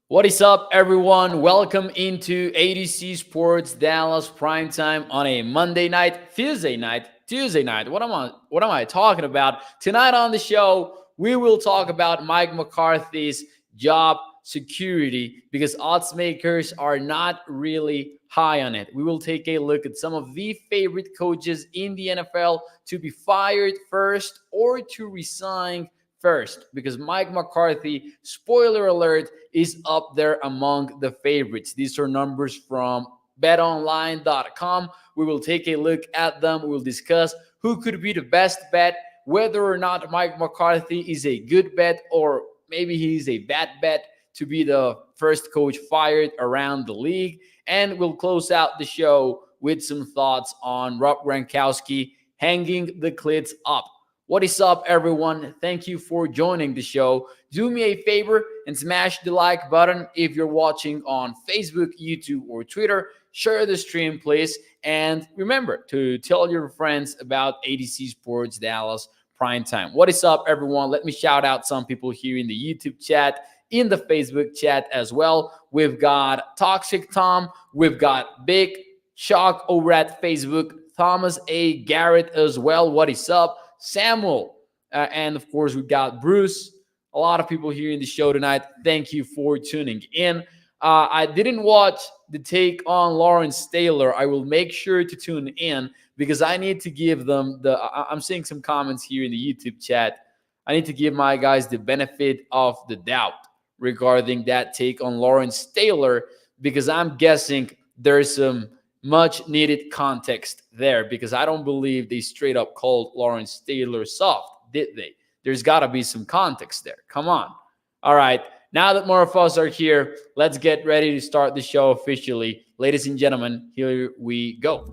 What is up, everyone? Welcome into ADC Sports Dallas Primetime on a Monday night, Tuesday night. What am I talking about? Tonight on the show, we will talk about Mike McCarthy's job security because odds makers are not really high on it. We will take a look at some of the favorite coaches in the NFL to be fired first or to resign first because Mike McCarthy, spoiler alert, is up there among the favorites. These are numbers from betonline.com. We will take a look at them. We will discuss who could be the best bet, whether or not Mike McCarthy is a good bet or maybe he's a bad bet to be the first coach fired around the league. And we'll close out the show with some thoughts on Rob Gronkowski hanging the cleats up. What is up, everyone? Thank you for joining the show. Do me a favor and smash the like button if you're watching on Facebook, YouTube, or Twitter. Share the stream, please. And remember to tell your friends about ADC Sports Dallas Primetime. What is up, everyone? Let me shout out some people here in the YouTube chat, in the Facebook chat as well. We've got Toxic Tom. We've got Big Shock over at Facebook. Thomas A. Garrett as well. What is up? Samuel, and of course, we've got Bruce. A lot of people here in the show tonight. Thank you for tuning in. I didn't watch the take on Lawrence Taylor. I will make sure to tune in because I need to give them I'm seeing some comments here in the YouTube chat. I need to give my guys the benefit of the doubt regarding that take on Lawrence Taylor because I'm guessing there's some much needed context there because I don't believe they straight up called Lawrence Taylor soft, did they? There's got to be some context there. Come on. All right. Now that more of us are here, let's get ready to start the show officially. Ladies and gentlemen, here we go.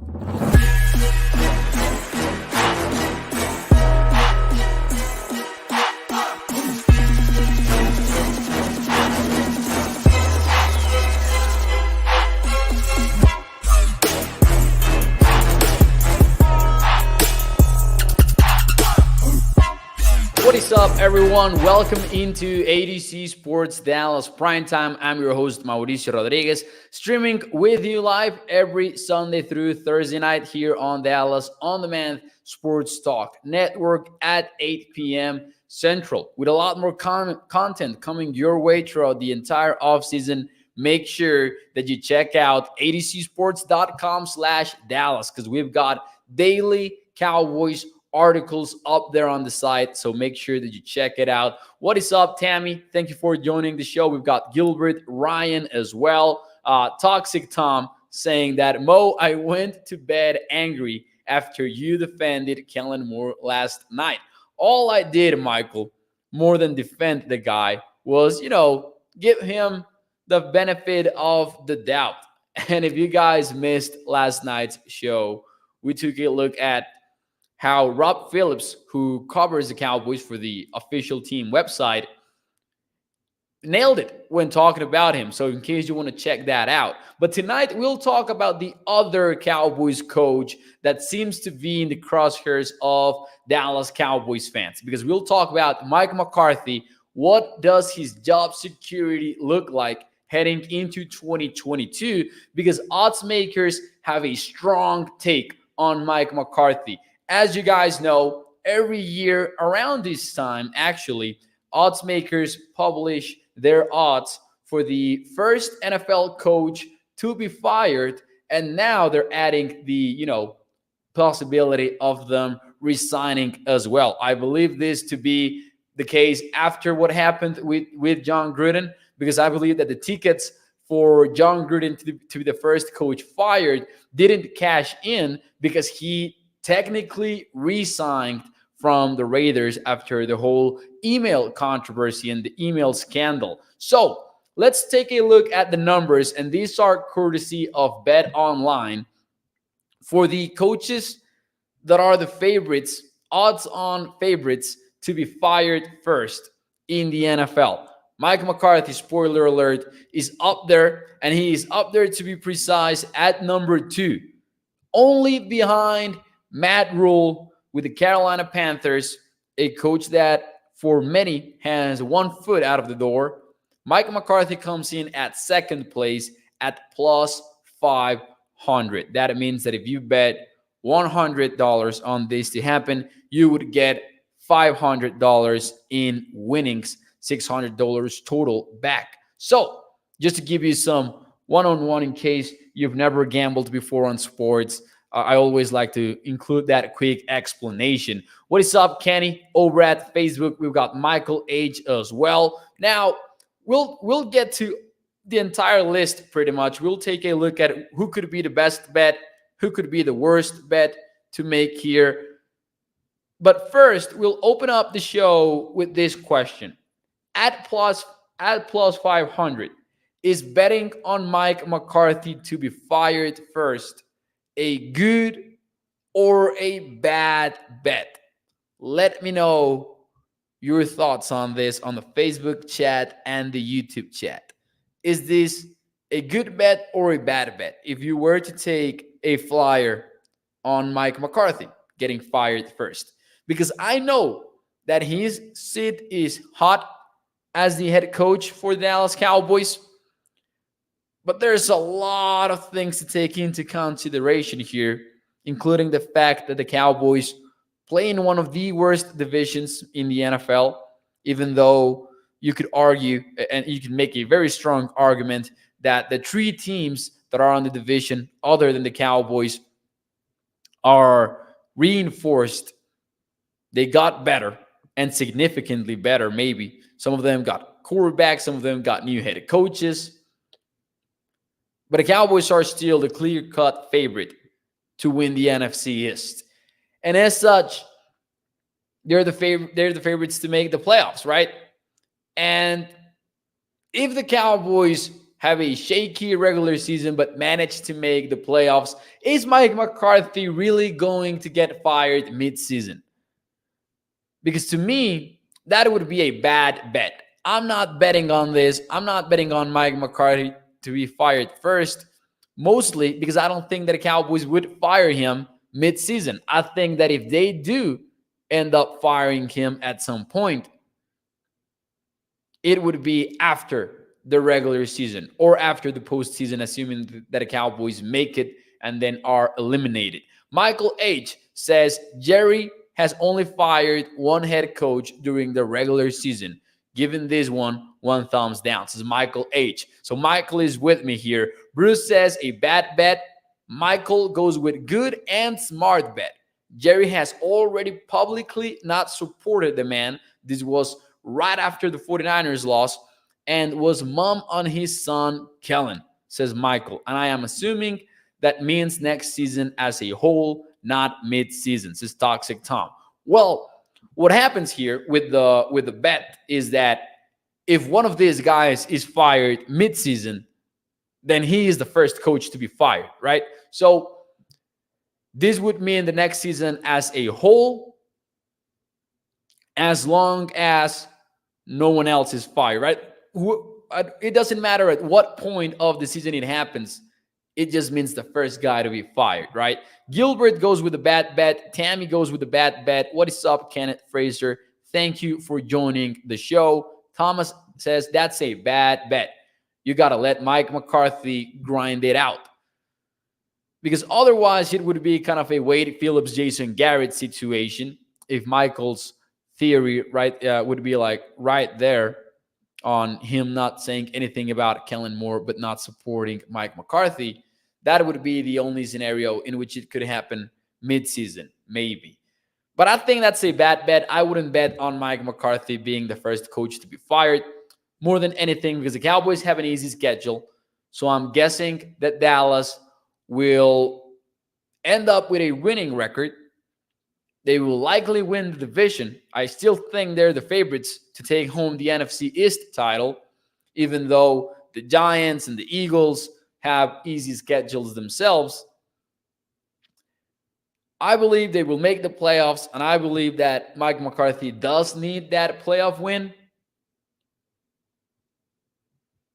What is up, everyone? Welcome into ADC Sports Dallas Primetime. I'm your host, Mauricio Rodriguez, streaming with you live every Sunday through Thursday night here on Dallas On Demand Sports Talk Network at 8 p.m. Central. With a lot more content coming your way throughout the entire offseason, make sure that you check out adcsports.com/Dallas because we've got daily Cowboys articles up there on the site, so make sure that you check it out. What is up, Tammy? Thank you for joining the show. We've got Gilbert, Ryan as well. Toxic Tom saying that, Mo, I went to bed angry after you defended Kellen Moore last night. All I did, Michael, more than defend the guy, was, give him the benefit of the doubt. And if you guys missed last night's show, we took a look at how Rob Phillips, who covers the Cowboys for the official team website, nailed it when talking about him. So in case you want to check that out. But tonight we'll talk about the other Cowboys coach that seems to be in the crosshairs of Dallas Cowboys fans. Because we'll talk about Mike McCarthy. What does his job security look like heading into 2022? Because odds makers have a strong take on Mike McCarthy. As you guys know, every year around this time, actually, odds makers publish their odds for the first NFL coach to be fired. And now they're adding the, possibility of them resigning as well. I believe this to be the case after what happened with John Gruden, because I believe that the tickets for John Gruden to be the first coach fired didn't cash in because he technically re-signed from the Raiders after the whole email controversy and the email scandal. So let's take a look at the numbers, and these are courtesy of Bet Online. For the coaches that are the favorites, odds-on favorites to be fired first in the NFL. Mike McCarthy, spoiler alert, is up there, and he is up there, to be precise, at number 2. Only behind Matt Rule with the Carolina Panthers, a coach that for many has one foot out of the door. Mike McCarthy comes in at second place at plus 500. That means that if you bet $100 on this to happen, you would get $500 in winnings, $600 total back. So, just to give you some one-on-one in case you've never gambled before on sports, I always like to include that quick explanation. What is up, Kenny? Over at Facebook, we've got Michael H as well. Now, we'll get to the entire list pretty much. We'll take a look at who could be the best bet, who could be the worst bet to make here. But first, we'll open up the show with this question. At plus 500, is betting on Mike McCarthy to be fired first a good or a bad bet? Let me know your thoughts on this on the Facebook chat and the YouTube chat. Is this a good bet or a bad bet if you were to take a flyer on Mike McCarthy getting fired first? Because I know that his seat is hot as the head coach for the Dallas Cowboys, but there's a lot of things to take into consideration here, including the fact that the Cowboys play in one of the worst divisions in the NFL, even though you could argue and you can make a very strong argument that the three teams that are on the division other than the Cowboys are reinforced. They got better and significantly better, maybe. Some of them got quarterbacks, some of them got new head coaches. But the Cowboys are still the clear-cut favorite to win the NFC East. And as such, they're the favorites to make the playoffs, right? And if the Cowboys have a shaky regular season but manage to make the playoffs, is Mike McCarthy really going to get fired mid-season? Because to me, that would be a bad bet. I'm not betting on this. I'm not betting on Mike McCarthy to be fired first, mostly because I don't think that the Cowboys would fire him mid-season. I think that if they do end up firing him at some point, it would be after the regular season or after the postseason, assuming that the Cowboys make it and then are eliminated. Michael H. says Jerry has only fired one head coach during the regular season. Giving this one thumbs down, says Michael H. So Michael is with me here. Bruce says a bad bet. Michael goes with good and smart bet. Jerry has already publicly not supported the man. This was right after the 49ers loss and was mum on his son, Kellen, says Michael. And I am assuming that means next season as a whole, not mid-season, says Toxic Tom. Well, what happens here with the bet is that if one of these guys is fired mid-season, then he is the first coach to be fired, right? So this would mean the next season as a whole, as long as no one else is fired, right? It doesn't matter at what point of the season it happens. It just means the first guy to be fired, right? Gilbert goes with a bad bet. Tammy goes with a bad bet. What is up, Kenneth Fraser? Thank you for joining the show. Thomas says that's a bad bet. You got to let Mike McCarthy grind it out. Because otherwise, it would be kind of a Wade Phillips, Jason Garrett situation if Michael's theory, right, would be like right there on him not saying anything about Kellen Moore but not supporting Mike McCarthy. That would be the only scenario in which it could happen mid-season, maybe. But I think that's a bad bet. I wouldn't bet on Mike McCarthy being the first coach to be fired more than anything because the Cowboys have an easy schedule. So I'm guessing that Dallas will end up with a winning record. They will likely win the division. I still think they're the favorites to take home the NFC East title, even though the Giants and the Eagles have easy schedules themselves. I believe they will make the playoffs, and I believe that Mike McCarthy does need that playoff win.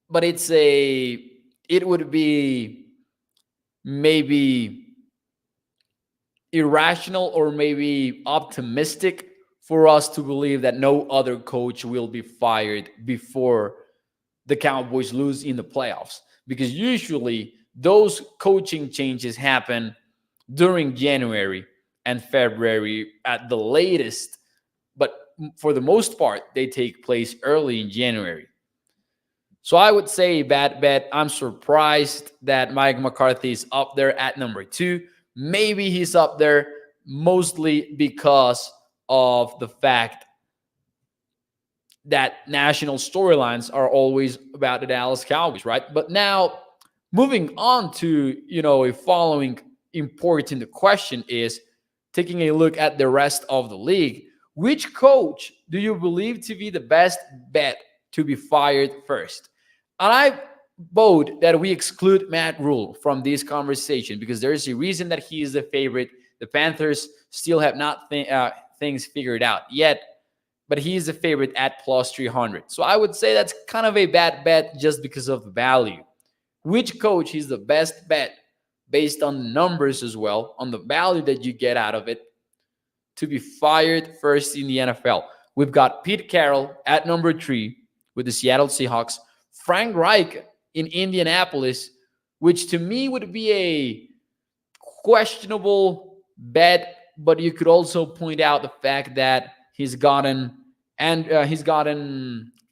But it would be maybe irrational or maybe optimistic for us to believe that no other coach will be fired before the Cowboys lose in the playoffs, because usually those coaching changes happen during January and February at the latest, but for the most part, they take place early in January. So I would say bad bet. I'm surprised that Mike McCarthy is up there at number 2. Maybe he's up there mostly because of the fact that national storylines are always about the Dallas Cowboys, right? But now, moving on to, a following important question is taking a look at the rest of the league. Which coach do you believe to be the best bet to be fired first? And I vote that we exclude Matt Rule from this conversation, because there is a reason that he is the favorite. The Panthers still have not things figured out yet, but he is a favorite at plus 300. So I would say that's kind of a bad bet just because of the value. Which coach is the best bet based on the numbers as well, on the value that you get out of it, to be fired first in the NFL? We've got Pete Carroll at number 3 with the Seattle Seahawks. Frank Reich in Indianapolis, which to me would be a questionable bet, but you could also point out the fact that he's gotten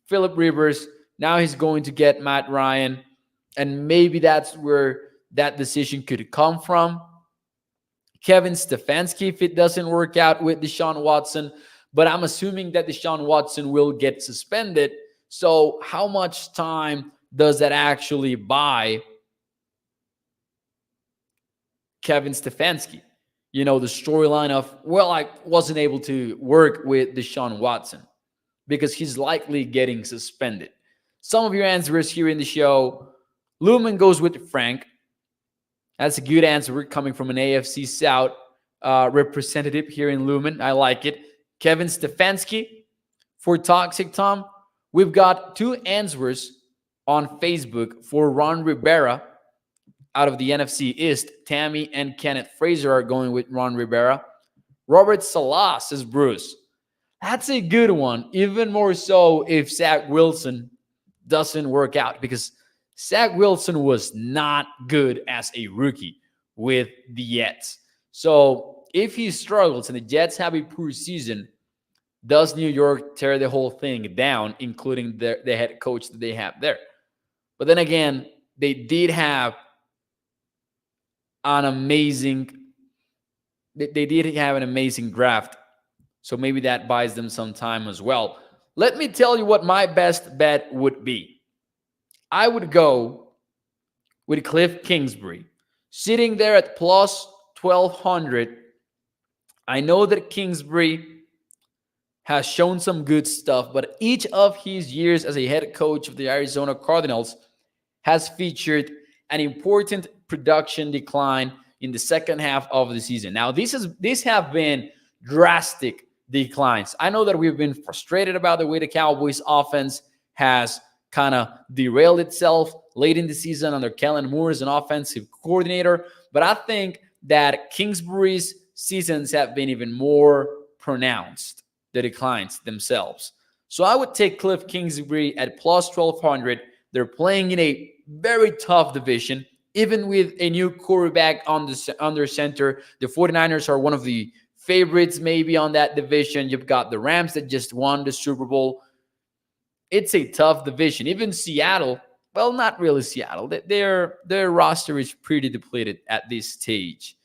Philip Rivers. Now he's going to get Matt Ryan, and maybe that's where that decision could come from. Kevin Stefanski, if it doesn't work out with Deshaun Watson, but I'm assuming that Deshaun Watson will get suspended. So how much time does that actually buy Kevin Stefanski? The storyline of, well, I wasn't able to work with Deshaun Watson because he's likely getting suspended. Some of your answers here in the show. Lumen goes with Frank. That's a good answer. We're coming from an AFC South representative here in Lumen. I like it. Kevin Stefanski for Toxic Tom. We've got 2 answers on Facebook for Ron Rivera out of the NFC East. Tammy and Kenneth Fraser are going with Ron Rivera. Robert Salah says Bruce. That's a good one, even more so if Zach Wilson doesn't work out, because Zach Wilson was not good as a rookie with the Jets. So if he struggles and the Jets have a poor season, does New York tear the whole thing down, including the head coach that they have there? But then again, they did have an amazing draft. So maybe that buys them some time as well. Let me tell you what my best bet would be. I would go with Cliff Kingsbury, sitting there at plus 1,200. I know that Kingsbury has shown some good stuff, but each of his years as a head coach of the Arizona Cardinals has featured an important production decline in the second half of the season. Now, these have been drastic declines. I know that we've been frustrated about the way the Cowboys offense has kind of derailed itself late in the season under Kellen Moore as an offensive coordinator, but I think that Kingsbury's seasons have been even more pronounced, the declines themselves. So I would take Cliff Kingsbury at plus 1,200. They're playing in a very tough division, even with a new quarterback under center. The 49ers are one of the favorites maybe on that division. You've got the Rams that just won the Super Bowl. It's a tough division. Even Seattle, well, not really Seattle. Their roster is pretty depleted at this stage.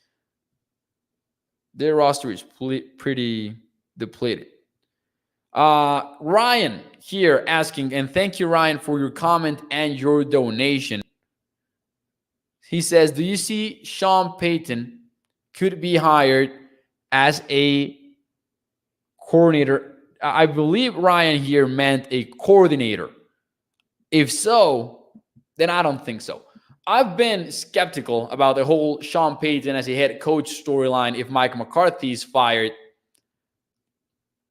Their roster is pretty depleted. Ryan here asking, and thank you, Ryan, for your comment and your donation. He says, do you see Sean Payton could be hired as a coordinator? I believe Ryan here meant a coordinator. If so, then I don't think so. I've been skeptical about the whole Sean Payton as a head coach storyline if Mike McCarthy is fired.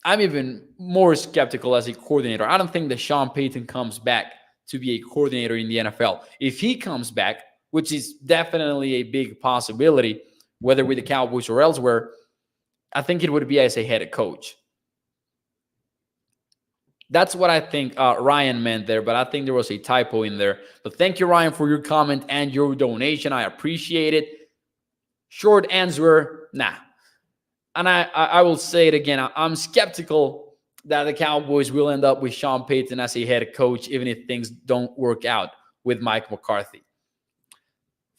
I'm even more skeptical as a coordinator. I don't think that Sean Payton comes back to be a coordinator in the NFL. If he comes back, which is definitely a big possibility, whether with the Cowboys or elsewhere, I think it would be as a head coach. That's what I think Ryan meant there, but I think there was a typo in there. But thank you, Ryan, for your comment and your donation. I appreciate it. Short answer, nah. And I will say it again. I'm skeptical that the Cowboys will end up with Sean Payton as a head coach, even if things don't work out with Mike McCarthy.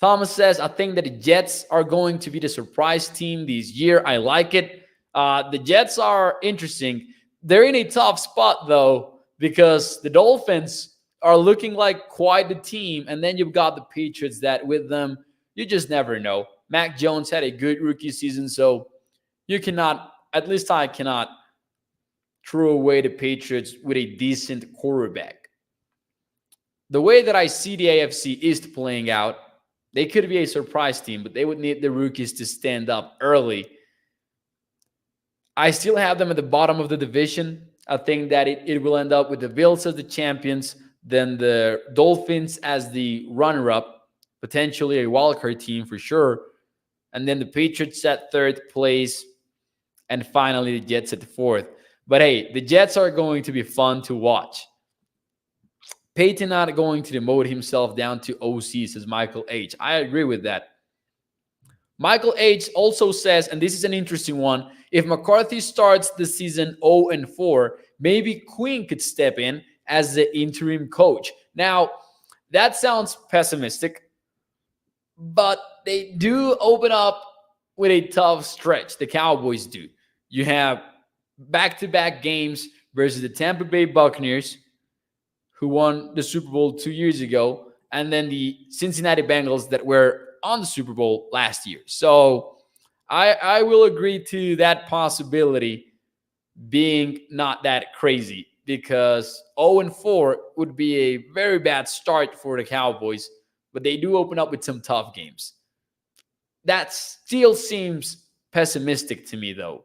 Thomas says, I think that the Jets are going to be the surprise team this year. I like it. The Jets are interesting. They're in a tough spot, though, because the Dolphins are looking like quite the team. And then you've got the Patriots that with them, you just never know. Mac Jones had a good rookie season, so you cannot, at least I cannot, throw away the Patriots with a decent quarterback. The way that I see the AFC East playing out, they could be a surprise team, but they would need the rookies to stand up early. I still have them at the bottom of the division. I think that it will end up with the Bills as the champions, then the Dolphins as the runner-up, potentially a wildcard team for sure, and then the Patriots at third place, and finally the Jets at fourth. But hey, the Jets are going to be fun to watch. Peyton not going to demote himself down to OC, says Michael H. I agree with that. Michael H. also says, and this is an interesting one, if McCarthy starts the season 0-4, maybe Quinn could step in as the interim coach. Now, that sounds pessimistic, but they do open up with a tough stretch. The Cowboys do. You have back-to-back games versus the Tampa Bay Buccaneers, who won the Super Bowl 2 years ago, and then the Cincinnati Bengals that were on the Super Bowl last year. So I will agree to that possibility being not that crazy, because 0-4 would be a very bad start for the Cowboys, but they do open up with some tough games. That still seems pessimistic to me, though.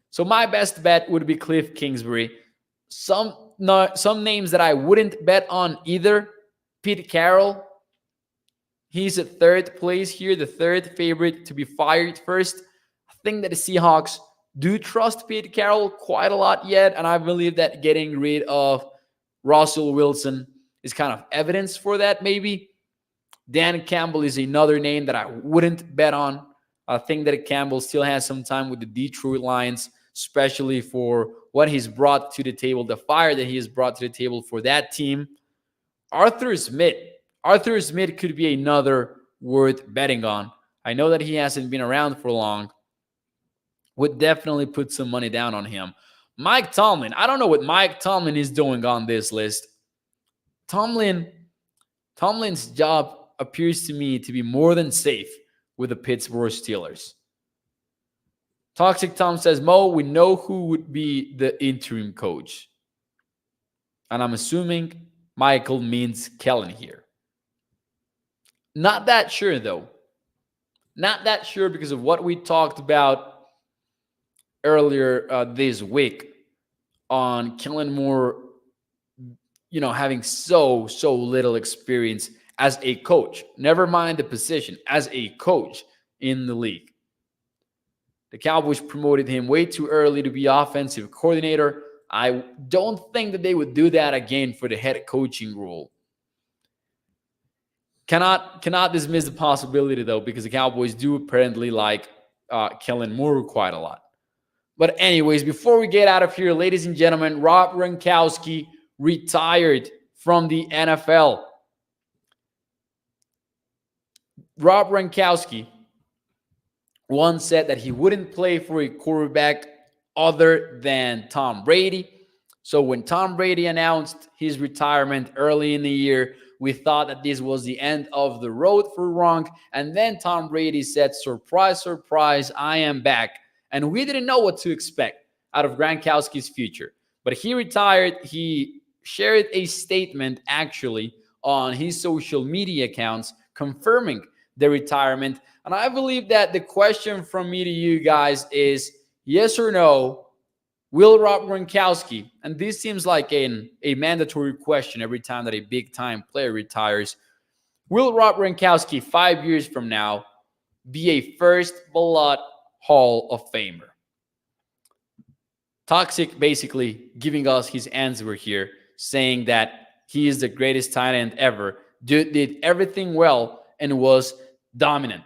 So my best bet would be Cliff Kingsbury. Some names that I wouldn't bet on either. Pete Carroll. He's at third place here, the third favorite to be fired first. I think that the Seahawks do trust Pete Carroll quite a lot yet, and I believe that getting rid of Russell Wilson is kind of evidence for that, maybe. Dan Campbell is another name that I wouldn't bet on. I think that Campbell still has some time with the Detroit Lions, especially for what he's brought to the table, the fire that he has brought to the table for that team. Arthur Smith could be another worth betting on. I know that he hasn't been around for long. Would definitely put some money down on him. Mike Tomlin. I don't know what Mike Tomlin is doing on this list. Tomlin's job appears to me to be more than safe with the Pittsburgh Steelers. Toxic Tom says, Mo, we know who would be the interim coach. And I'm assuming Michael means Kellen here. Not that sure, though. Not that sure because of what we talked about earlier this week on Kellen Moore, having so little experience as a coach. Never mind the position, as a coach in the league. The Cowboys promoted him way too early to be offensive coordinator. I don't think that they would do that again for the head coaching role. Cannot dismiss the possibility, though, because the Cowboys do apparently like Kellen Moore quite a lot. But anyways, before we get out of here, ladies and gentlemen, Rob Gronkowski retired from the NFL. Rob Gronkowski once said that he wouldn't play for a quarterback other than Tom Brady. So when Tom Brady announced his retirement early in the year, we thought that this was the end of the road for Gronk. And then Tom Brady said, surprise, surprise, I am back. And we didn't know what to expect out of Gronkowski's future. But he retired. He shared a statement, actually, on his social media accounts confirming the retirement. And I believe that the question from me to you guys is, yes or no, will Rob Gronkowski, and this seems like a mandatory question every time that a big-time player retires, will Rob Gronkowski 5 years from now be a first ballot Hall of Famer? Toxic basically giving us his answer here, saying that he is the greatest tight end ever. Dude did everything well and was dominant.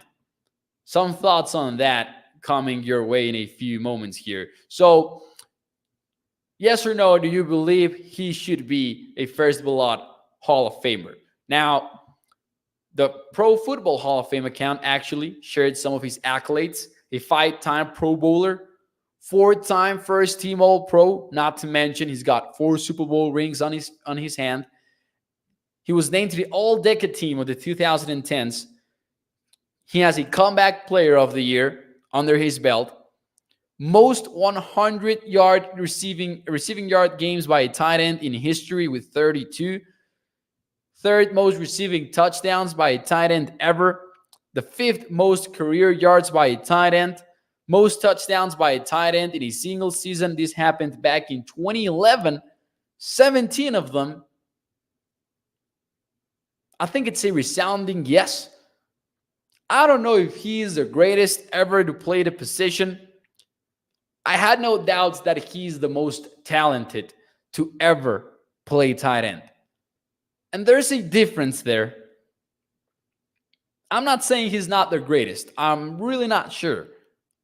Some thoughts on that coming your way in a few moments here. So, yes or no, do you believe he should be a first ballot Hall of Famer? Now, the Pro Football Hall of Fame account actually shared some of his accolades. A 5-time Pro Bowler, 4-time first team All Pro, not to mention he's got 4 Super Bowl rings on his hand. He was named to the All-Decade team of the 2010s. He has a Comeback Player of the Year under his belt. Most 100-yard receiving yard games by a tight end in history with 32. Third most receiving touchdowns by a tight end ever. The 5th most career yards by a tight end. Most touchdowns by a tight end in a single season. This happened back in 2011. 17 of them. I think it's a resounding yes. I don't know if he is the greatest ever to play the position. I had no doubts that he's the most talented to ever play tight end. And there's a difference there. I'm not saying he's not the greatest. I'm really not sure.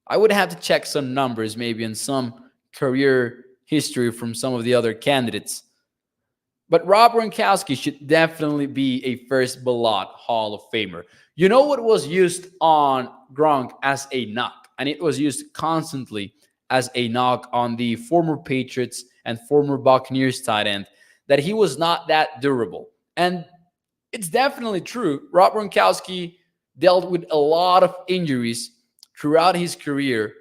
I would have to check some numbers maybe and some career history from some of the other candidates. But Rob Gronkowski should definitely be a first ballot Hall of Famer. You know what was used on Gronk as a knock? And it was used constantly as a knock on the former Patriots and former Buccaneers tight end, that he was not that durable. And it's definitely true. Rob Gronkowski dealt with a lot of injuries throughout his career.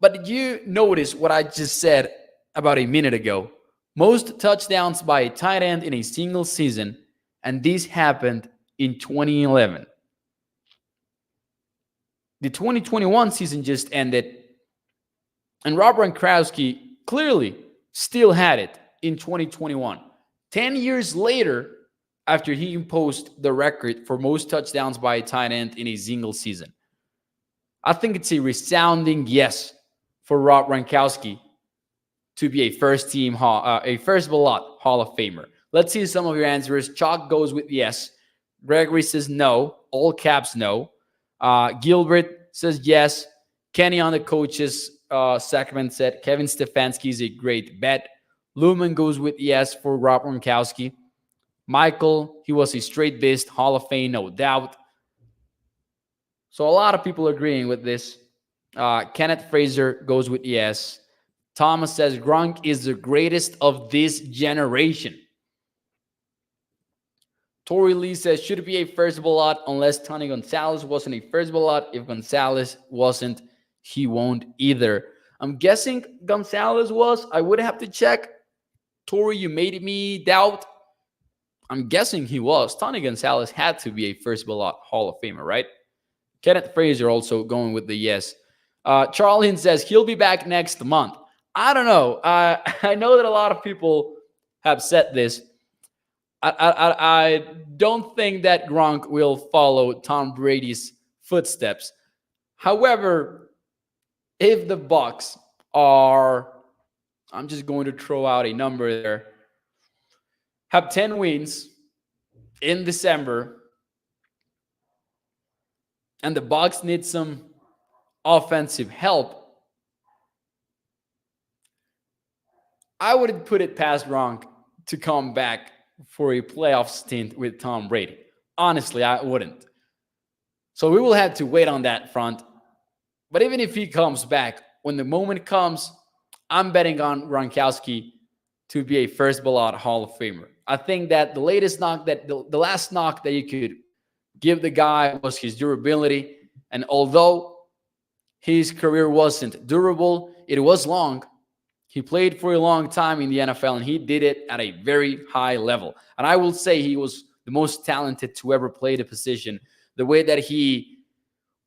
But did you notice what I just said about a minute ago? Most touchdowns by a tight end in a single season, and this happened in 2011. The 2021 season just ended, and Rob Gronkowski clearly still had it in 2021. 10 years later, after he imposed the record for most touchdowns by a tight end in a single season. I think it's a resounding yes for Rob Gronkowski to be a first ballot Hall of Famer. Let's see some of your answers. Chalk goes with yes. Gregory says no. All caps no. Gilbert says yes. Kenny on the coaches segment said Kevin Stefanski is a great bet. Lumen goes with yes for Rob Gronkowski. Michael, he was a straight beast, Hall of Fame, no doubt. So a lot of people agreeing with this. Kenneth Fraser goes with yes. Thomas says Gronk is the greatest of this generation. Tori Lee says, should it be a first ballot unless Tony Gonzalez wasn't a first ballot? If Gonzalez wasn't, he won't either. I'm guessing Gonzalez was. I would have to check. Tori, you made me doubt. I'm guessing he was. Tony Gonzalez had to be a first ballot Hall of Famer, right? Kenneth Fraser also going with the yes. Charlene says he'll be back next month. I don't know. I know that a lot of people have said this. I don't think that Gronk will follow Tom Brady's footsteps. However, if the Bucs are, I'm just going to throw out a number there, have 10 wins in December, and the Bucs need some offensive help, I wouldn't put it past Gronk to come back for a playoff stint with Tom Brady. Honestly, I wouldn't. So we will have to wait on that front. But even if he comes back, when the moment comes, I'm betting on Gronkowski to be a first ballot Hall of Famer. I think that the latest knock, that the last knock that you could give the guy was his durability. And although his career wasn't durable, it was long. He played for a long time in the NFL, and he did it at a very high level. And I will say he was the most talented to ever play the position. The way that he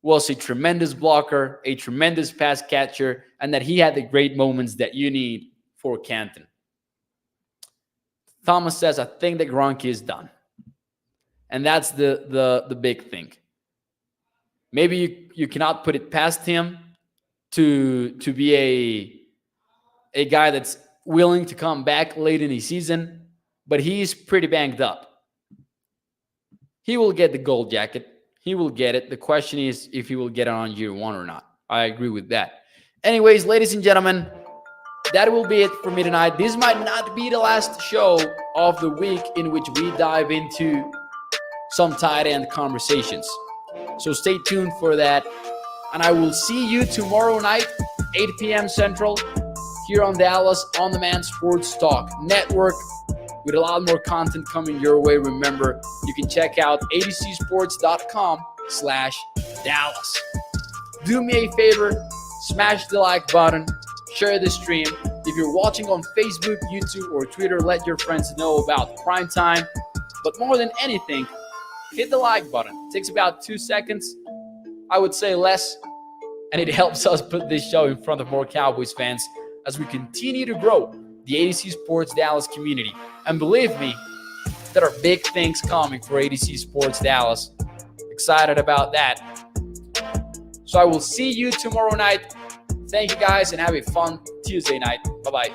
was a tremendous blocker, a tremendous pass catcher, and that he had the great moments that you need for Canton. Thomas says, I think that Gronk is done. And that's the big thing. Maybe you cannot put it past him to be a guy that's willing to come back late in the season, but he's pretty banged up. He will get the gold jacket. He will get it. The question is if he will get it on year one or not. I agree with that. Anyways, ladies and gentlemen, that will be it for me tonight. This might not be the last show of the week in which we dive into some tight end conversations. So stay tuned for that. And I will see you tomorrow night, 8 p.m. Central, here on Dallas On Demand Sports Talk Network, with a lot more content coming your way. Remember, you can check out adcsports.com/Dallas. Do me a favor, smash the like button, share the stream. If you're watching on Facebook, YouTube, or Twitter, let your friends know about Primetime. But more than anything, hit the like button. It takes about 2 seconds, I would say less, and it helps us put this show in front of more Cowboys fans as we continue to grow the ADC Sports Dallas community. And believe me, there are big things coming for ADC Sports Dallas. Excited about that. So I will see you tomorrow night. Thank you guys and have a fun Tuesday night. Bye-bye.